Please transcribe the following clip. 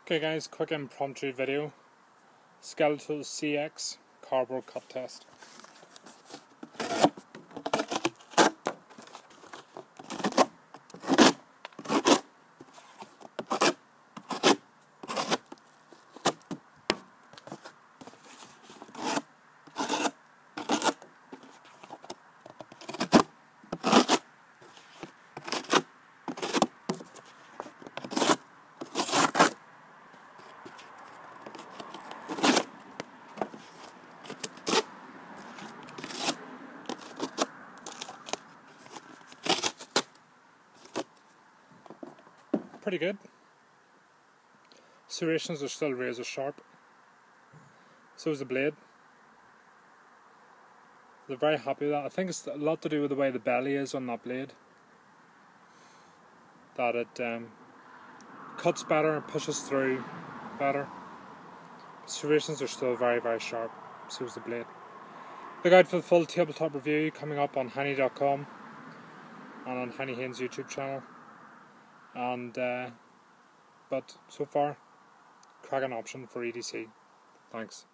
Okay guys, quick impromptu video. Skeletool CX cardboard cut test. Pretty good. Serrations are still razor sharp. So is the blade. They're very happy with that. I think it's a lot to do with the way the belly is on that blade. That it cuts better and pushes through better. Serrations are still very, very sharp. So is the blade. Look out for the full tabletop review coming up on Heinnie.com and on Haynes YouTube channel. And but so far, cracking option for EDC. Thanks.